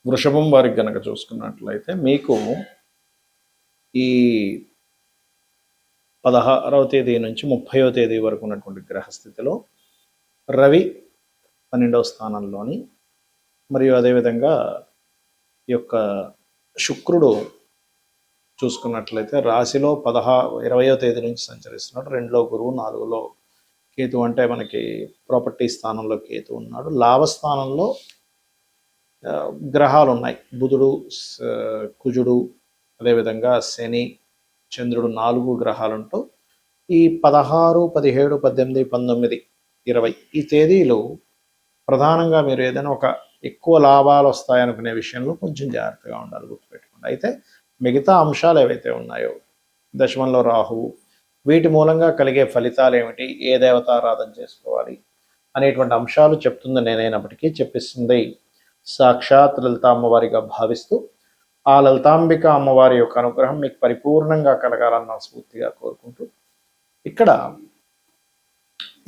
వృషభం వారికి గనక చూసుకున్నట్లయితే మీకు ఈ 16వ తేదీ నుంచి 30వ తేదీ వరకు ఉన్నటువంటి గ్రహస్థితిలో రవి 12వ స్థానంలోని మరియు అదేవిధంగా ఈ యొక్క శుక్రుడు చూసుకున్నట్లయితే రాశిలో 20వ తేదీ నుంచి సంచరిస్తున్నాడు. 2లో గురువు, 4లో కేతు, అంటే మనకి ప్రాపర్టీ స్థానంలో కేతు ఉన్నాడు. లాభస్థానంలో గ్రహాలు ఉన్నాయి, బుధుడు, కుజుడు, అదేవిధంగా శని, చంద్రుడు, 4 గ్రహాలుంటూ ఈ 16, 17, 18, 19, 20 ఈ తేదీలు ప్రధానంగా మీరు ఏదైనా ఒక ఎక్కువ లాభాలు వస్తాయనుకునే విషయంలో కొంచెం జాగ్రత్తగా ఉండాలి, గుర్తుపెట్టుకోండి. అయితే మిగతా అంశాలు ఏవైతే ఉన్నాయో, దశమంలో రాహువు, వీటి మూలంగా కలిగే ఫలితాలు ఏమిటి, ఏ దేవతారాధన చేసుకోవాలి అనేటువంటి అంశాలు చెప్తుంది నేనైనప్పటికీ చెప్పిస్తుంది సాక్షాత్ లలిత అమ్మవారిగా భావిస్తూ ఆ లలితాంబిక అమ్మవారి యొక్క అనుగ్రహం మీకు పరిపూర్ణంగా కలగాలని మనస్ఫూర్తిగా కోరుకుంటూ, ఇక్కడ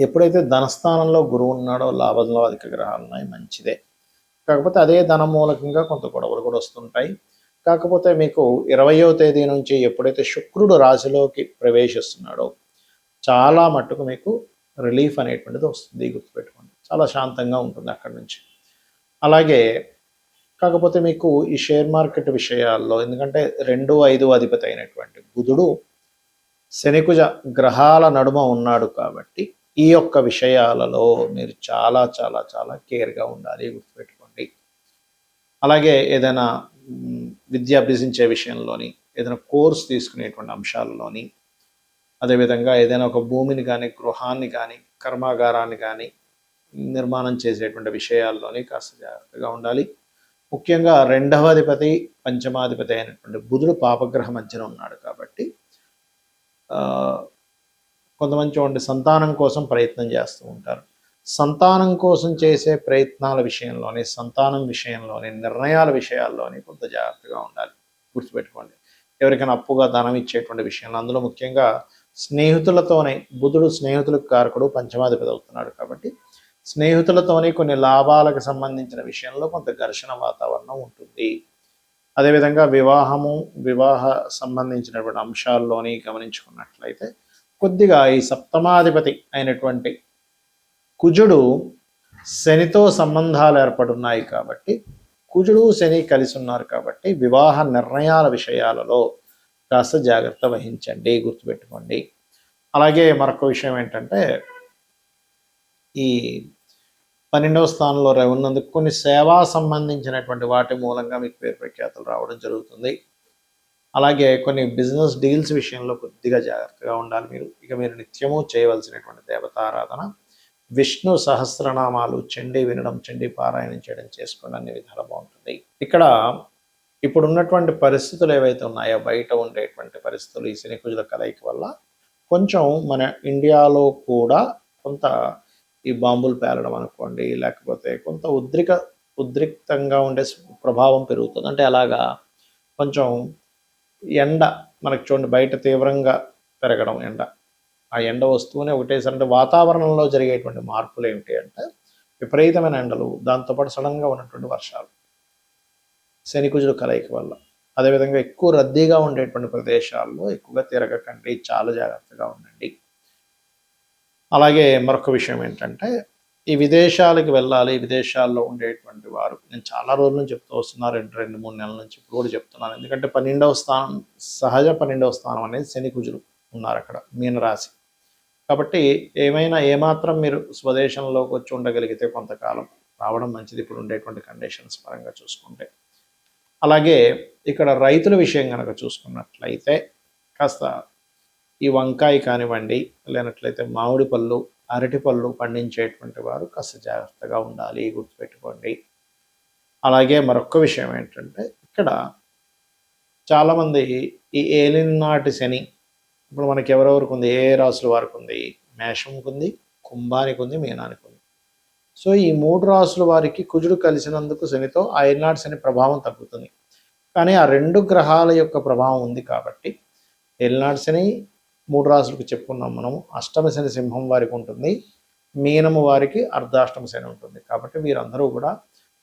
ఎప్పుడైతే ధనస్థానంలో గురువు ఉన్నాడో లాభంలో అధిక గ్రహాలు ఉన్నాయి, మంచిదే. కాకపోతే అదే ధన మూలకంగా కొంత గొడవలు కూడా వస్తుంటాయి. కాకపోతే మీకు 20వ తేదీ నుంచి ఎప్పుడైతే శుక్రుడు రాశిలోకి ప్రవేశిస్తున్నాడో చాలా మట్టుకు మీకు రిలీఫ్ అనేటువంటిది వస్తుంది, గుర్తుపెట్టుకోండి. చాలా శాంతంగా ఉంటుంది అక్కడి నుంచి. అలాగే కాకపోతే మీకు ఈ షేర్ మార్కెట్ విషయాల్లో, ఎందుకంటే 2, 5 అధిపతి అయినటువంటి బుధుడు శనికుజ గ్రహాల నడుమ ఉన్నాడు కాబట్టి ఈ యొక్క విషయాలలో మీరు చాలా చాలా చాలా కేర్గా ఉండాలి, గుర్తుపెట్టుకోండి. అలాగే ఏదైనా విద్య అభ్యసించే విషయంలోని, ఏదైనా కోర్స్ తీసుకునేటువంటి అంశాలలోని, అదేవిధంగా ఏదైనా ఒక భూమిని కానీ, గృహాన్ని కానీ, కర్మాగారాన్ని కానీ నిర్మాణం చేసేటువంటి విషయాల్లోని కాస్త జాగ్రత్తగా ఉండాలి. ముఖ్యంగా 2వ అధిపతి, పంచమాధిపతి అయినటువంటి బుధుడు పాపగ్రహ మధ్యన ఉన్నాడు కాబట్టి కొంతమంది చూడండి సంతానం కోసం ప్రయత్నం చేస్తూ ఉంటారు. సంతానం కోసం చేసే ప్రయత్నాల విషయంలోని, సంతానం విషయంలోని, నిర్ణయాల విషయాల్లోని కొంత జాగ్రత్తగా ఉండాలి, గుర్తుపెట్టుకోండి. ఎవరికైనా అప్పుగా ధనం ఇచ్చేటువంటి విషయంలో, అందులో ముఖ్యంగా స్నేహితులతోనే, బుధుడు స్నేహితులకు కారకుడు, పంచమాధిపతి అవుతున్నాడు కాబట్టి స్నేహితులతోనే కొన్ని లాభాలకు సంబంధించిన విషయంలో కొంత ఘర్షణ వాతావరణం ఉంటుంది. అదేవిధంగా వివాహ సంబంధించినటువంటి అంశాల్లోని గమనించుకున్నట్లయితే కొద్దిగా ఈ సప్తమాధిపతి అయినటువంటి కుజుడు శనితో సంబంధాలు ఏర్పడున్నాయి కాబట్టి, కుజుడు శని కలిసి ఉన్నారు కాబట్టి వివాహ నిర్ణయాల విషయాలలో కాస్త జాగ్రత్త వహించండి, గుర్తుపెట్టుకోండి. అలాగే మరొక విషయం ఏంటంటే ఈ 12వ స్థానంలో రవి ఉన్నందుకు కొన్ని సేవా సంబంధించినటువంటి వాటి మూలంగా మీకు పేరు ప్రఖ్యాతులు రావడం జరుగుతుంది. అలాగే కొన్ని బిజినెస్ డీల్స్ విషయంలో కొద్దిగా జాగ్రత్తగా ఉండాలి మీరు. మీరు నిత్యము చేయవలసినటువంటి దేవతారాధన విష్ణు సహస్రనామాలు, చండీ వినడం, చండీ పారాయణం చేయడం చేసుకోండి, అన్ని విధాలు బాగుంటుంది. ఇక్కడ ఇప్పుడు ఉన్నటువంటి పరిస్థితులు ఏవైతే ఉన్నాయో, బయట ఉండేటువంటి పరిస్థితులు ఈ శని కుజుల కలయిక వల్ల కొంచెం మన ఇండియాలో కూడా కొంత ఈ బాంబులు పేలడం అనుకోండి, లేకపోతే కొంత ఉద్రిక్తంగా ఉండే ప్రభావం పెరుగుతుంది. అంటే అలాగా కొంచెం ఎండ మనకు చూడండి బయట తీవ్రంగా పెరగడం, ఎండ, ఆ ఎండ వస్తూనే ఒకటేసారి, అంటే వాతావరణంలో జరిగేటువంటి మార్పులు ఏమిటి అంటే విపరీతమైన ఎండలు, దాంతోపాటు సడన్గా ఉన్నటువంటి వర్షాలు శని కుజుల కలయిక వల్ల. అదేవిధంగా ఎక్కువ రద్దీగా ఉండేటువంటి ప్రదేశాల్లో ఎక్కువగా తిరగకండి, చాలా జాగ్రత్తగా ఉండండి. అలాగే మరొక విషయం ఏంటంటే ఈ విదేశాలకు వెళ్ళాలి, విదేశాల్లో ఉండేటువంటి వారు, నేను చాలా రోజుల నుంచి చెప్తూ వస్తున్నాను, 2-3 నెలల నుంచి, ఇప్పుడు కూడా చెప్తున్నాను. ఎందుకంటే 12వ స్థానం, సహజ 12వ స్థానం అనేది శని కుజులు ఉన్నారు అక్కడ, మీనరాశి కాబట్టి ఏమాత్రం మీరు స్వదేశంలోకి వచ్చి ఉండగలిగితే కొంతకాలం రావడం మంచిది, ఇప్పుడు ఉండేటువంటి కండిషన్స్ పరంగా చూసుకుంటే. అలాగే ఇక్కడ రైతుల విషయం కనుక చూసుకున్నట్లయితే కాస్త ఈ వంకాయ కానివ్వండి, లేనట్లయితే మామిడి పళ్ళు, అరటి పళ్ళు పండించేటువంటి వారు కాస్త జాగ్రత్తగా ఉండాలి, గుర్తుపెట్టుకోండి. అలాగే మరొక విషయం ఏంటంటే ఇక్కడ చాలామంది ఈ ఏలినాటి శని, ఇప్పుడు మనకి ఎవరెవరికి ఉంది, ఏ రాసుల వారికి ఉంది, మేషంకి ఉంది, కుంభానికి ఉంది, మీనానికి ఉంది. సో ఈ 3 రాసుల వారికి కుజుడు కలిసినందుకు శనితో ఆ ఏలినాటి శని ప్రభావం తగ్గుతుంది. కానీ ఆ 2 గ్రహాల యొక్క ప్రభావం ఉంది కాబట్టి ఏలినాటి శని 3 రాసులకు చెప్పుకున్నాం మనము. అష్టమ శని సింహం వారికి ఉంటుంది, మీనము వారికి అర్ధాష్టమ శని ఉంటుంది. కాబట్టి వీరందరూ కూడా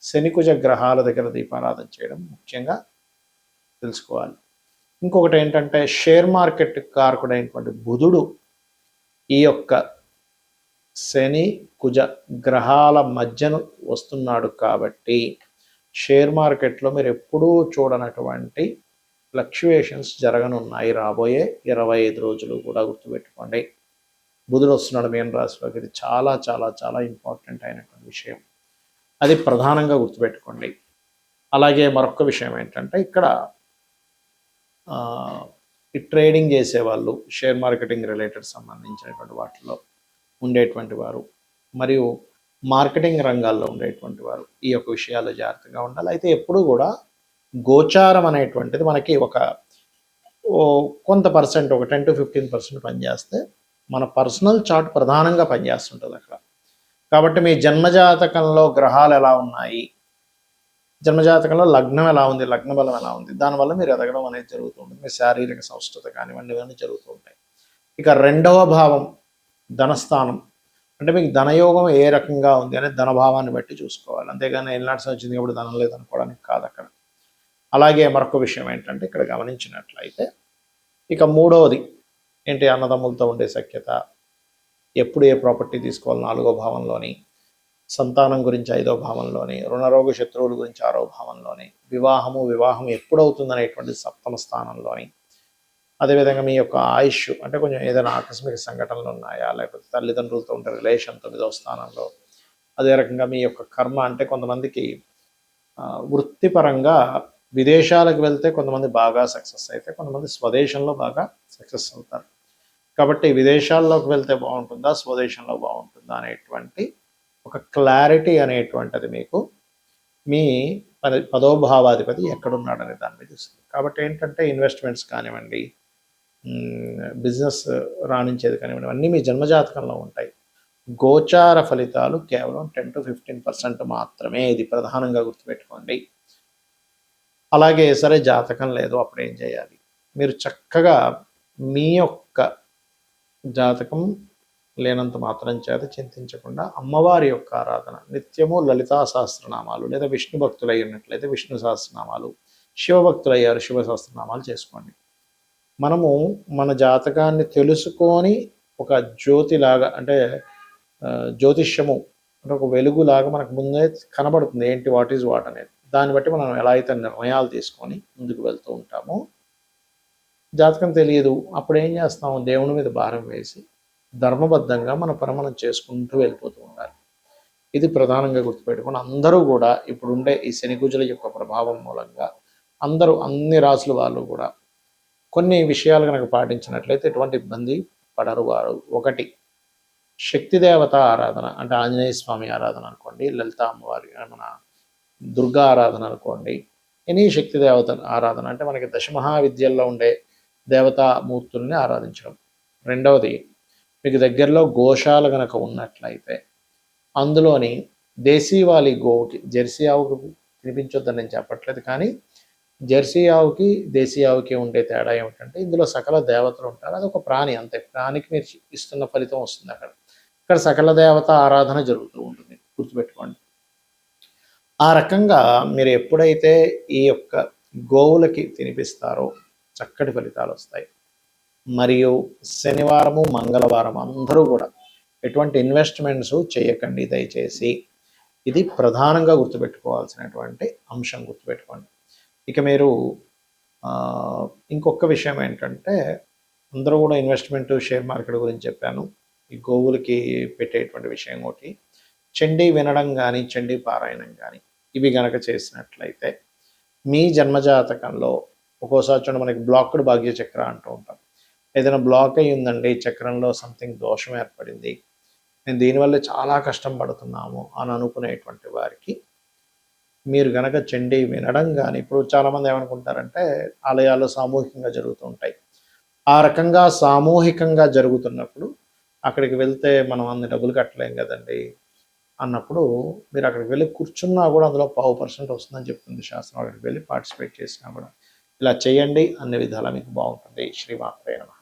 శనికుజ గ్రహాల దగ్గర దీపారాధన చేయడం ముఖ్యంగా తెలుసుకోవాలి. ఇంకొకటి ఏంటంటే షేర్ మార్కెట్ కారకుడైనటువంటి బుధుడు ఈ యొక్క శని కుజ గ్రహాల మధ్యను వస్తున్నాడు కాబట్టి షేర్ మార్కెట్లో మీరు ఎప్పుడూ చూడనటువంటి ఫ్లక్చుయేషన్స్ జరగనున్నాయి రాబోయే 25 రోజులు కూడా గుర్తుపెట్టుకోండి. బుధుడు వస్తున్నాడు మీన రాశిలోకి. ఇది చాలా చాలా చాలా ఇంపార్టెంట్ అయినటువంటి విషయం, అది ప్రధానంగా గుర్తుపెట్టుకోండి. అలాగే మరొక విషయం ఏంటంటే ఇక్కడ ఈ ట్రేడింగ్ చేసేవాళ్ళు, షేర్ మార్కెటింగ్ రిలేటెడ్ సంబంధించినటువంటి వాటిలో ఉండేటువంటి వారు మరియు మార్కెటింగ్ రంగాల్లో ఉండేటువంటి వారు ఈ యొక్క విషయాల్లో జాగ్రత్తగా ఉండాలి. అయితే ఎప్పుడూ కూడా గోచారం అనేటువంటిది మనకి కొంత పర్సెంట్, ఒక 10 to 15% పనిచేస్తే మన పర్సనల్ చార్ట్ ప్రధానంగా పనిచేస్తుంటుంది అక్కడ. కాబట్టి మీ జన్మజాతకంలో గ్రహాలు ఎలా ఉన్నాయి, జన్మజాతకంలో లగ్నం ఎలా ఉంది, లగ్న బలం ఎలా ఉంది, దానివల్ల మీరు ఎదగడం అనేది జరుగుతూ ఉంటుంది. మీ శారీరక సంస్కృత కానివ్వండి, ఇవన్నీ జరుగుతూ ఉంటాయి. ఇక 2వ భావం ధనస్థానం, అంటే మీకు ధనయోగం ఏ రకంగా ఉంది అనేది ధనభావాన్ని బట్టి చూసుకోవాలి. అంతేగాని ఎల్నాట్స్ వచ్చింది కాబట్టి ధనం లేదనుకోవడానికి కాదు అక్కడ. అలాగే మరొక విషయం ఏంటంటే ఇక్కడ గమనించినట్లయితే ఇక 3వది ఏంటి, అన్నదమ్ములతో ఉండే సఖ్యత, ఎప్పుడు ఏ ప్రాపర్టీ తీసుకోవాలి 4వ భావంలోని, సంతానం గురించి 5వ భావంలోని, రుణరోగ శత్రువుల గురించి 6వ భావంలోని, వివాహం ఎప్పుడవుతుంది అనేటువంటి 7వ స్థానంలోని, అదేవిధంగా మీ యొక్క ఆయుష్ అంటే కొంచెం ఏదైనా ఆకస్మిక సంఘటనలు ఉన్నాయా, లేకపోతే తల్లిదండ్రులతో ఉండే రిలేషన్ 9వ స్థానంలో, అదే రకంగా మీ యొక్క కర్మ అంటే కొంతమందికి వృత్తిపరంగా విదేశాలకు వెళ్తే కొంతమంది బాగా సక్సెస్ అయితే, కొంతమంది స్వదేశంలో బాగా సక్సెస్ అవుతారు. కాబట్టి విదేశాల్లోకి వెళ్తే బాగుంటుందా, స్వదేశంలో బాగుంటుందా అనేటువంటి ఒక క్లారిటీ అనేటువంటిది మీకు మీ 10వ భావాధిపతి ఎక్కడున్నాడు అనే దాని మీద ఇస్తుంది. కాబట్టి ఏంటంటే ఇన్వెస్ట్మెంట్స్ కానివ్వండి, బిజినెస్ రాణించేది కానివ్వండి, అన్నీ మీ జన్మజాతకంలో ఉంటాయి. గోచార ఫలితాలు కేవలం 10 to 15% మాత్రమే, ఇది ప్రధానంగా గుర్తుపెట్టుకోండి. అలాగే సరే జాతకం లేదు, అప్పుడు ఏం చేయాలి? మీరు చక్కగా మీ యొక్క జాతకం లేనంత మాత్రం చేత చింతించకుండా అమ్మవారి యొక్క ఆరాధన నిత్యము లలితా సహస్రనామాలు, లేదా విష్ణు భక్తులు అయినట్లయితే విష్ణు సహస్రనామాలు, శివభక్తులయ్యారు శివ సహస్రనామాలు చేసుకోండి. మనము మన జాతకాన్ని తెలుసుకొని ఒక జ్యోతిలాగా, అంటే జ్యోతిష్యము అంటే ఒక వెలుగులాగా మనకు ముందే కనబడుతుంది ఏంటి, వాట్ ఈజ్ వాట్ అనేది. దాన్ని బట్టి మనం ఎలా అయితే నిర్ణయాలు తీసుకొని ముందుకు వెళ్తూ ఉంటామో, జాతకం తెలియదు అప్పుడు ఏం చేస్తాము, దేవుని మీద భారం వేసి ధర్మబద్ధంగా మన పని మనం చేసుకుంటూ వెళ్ళిపోతూ ఉండాలి. ఇది ప్రధానంగా గుర్తుపెట్టుకుని అందరూ కూడా ఇప్పుడుండే ఈ శనికుజుల యొక్క ప్రభావం మూలంగా అందరూ అన్ని రాసుల వాళ్ళు కూడా కొన్ని విషయాలు కనుక పాటించినట్లయితే ఎటువంటి ఇబ్బంది పడరు వారు. ఒకటి, శక్తి దేవత ఆరాధన, అంటే ఆంజనేయ స్వామి ఆరాధన అనుకోండి, లలిత అమ్మవారి మన దుర్గా ఆరాధన అనుకోండి, ఎనీ శక్తి దేవత ఆరాధన అంటే మనకి దశమహావిద్యల్లో ఉండే దేవతామూర్తుల్ని ఆరాధించడం. రెండవది, మీకు దగ్గరలో గోశాల కనుక ఉన్నట్లయితే అందులోని దేశీవాలి గోవుకి, జెర్సీ ఆవుకి తినిపించొద్దని నేను చెప్పట్లేదు, కానీ జెర్సీ ఆవుకి దేశీ ఆవుకి ఉండే తేడా ఏమిటంటే ఇందులో సకల దేవతలు ఉంటారు, అది ఒక ప్రాణి అంతే. ప్రాణికి మీరు ఇస్తున్న ఫలితం వస్తుంది అక్కడ. ఇక్కడ సకల దేవత ఆరాధన జరుగుతూ ఉంటుంది, గుర్తుపెట్టుకోండి. ఆ రకంగా మీరు ఎప్పుడైతే ఈ యొక్క గోవులకి తినిపిస్తారో చక్కటి ఫలితాలు వస్తాయి. మరియు శనివారము మంగళవారం అందరూ కూడా ఎటువంటి ఇన్వెస్ట్మెంట్స్ చేయకండి దయచేసి. ఇది ప్రధానంగా గుర్తుపెట్టుకోవాల్సినటువంటి అంశం, గుర్తుపెట్టుకోండి. ఇక మీరు ఇంకొక విషయం ఏంటంటే, అందరూ కూడా ఇన్వెస్ట్మెంట్ షేర్ మార్కెట్ గురించి చెప్పాను. ఈ గోవులకి పెట్టేటువంటి విషయం ఒకటి, చండీ వినడం కానీ చండీ పారాయణం కానీ ఇవి గనక చేసినట్లయితే మీ జన్మజాతకంలో ఒక్కోసారి చూడండి మనకి బ్లాక్డ్ భాగ్య చక్ర అంటూ ఉంటాం. ఏదైనా బ్లాక్ అయ్యి ఉందండి చక్రంలో, సంథింగ్ దోషం ఏర్పడింది, నేను దీనివల్ల చాలా కష్టం పడుతున్నాము అని అనుకునేటువంటి వారికి మీరు గనక చండీ వినడం కానీ, ఇప్పుడు చాలామంది ఏమనుకుంటారంటే ఆలయాల్లో సామూహికంగా జరుగుతూ ఉంటాయి. ఆ రకంగా సామూహికంగా జరుగుతున్నప్పుడు అక్కడికి వెళ్తే మనం అన్ని డబ్బులు కట్టలేం కదండి అన్నప్పుడు మీరు అక్కడికి వెళ్ళి కూర్చున్నా కూడా అందులో 0.5% వస్తుందని చెప్తుంది శాస్త్రం. అక్కడికి వెళ్ళి పార్టిసిపేట్ చేసినా కూడా ఇలా చేయండి, అన్ని విధాలా మీకు బాగుంటుంది. శ్రీమాత్రే నమః.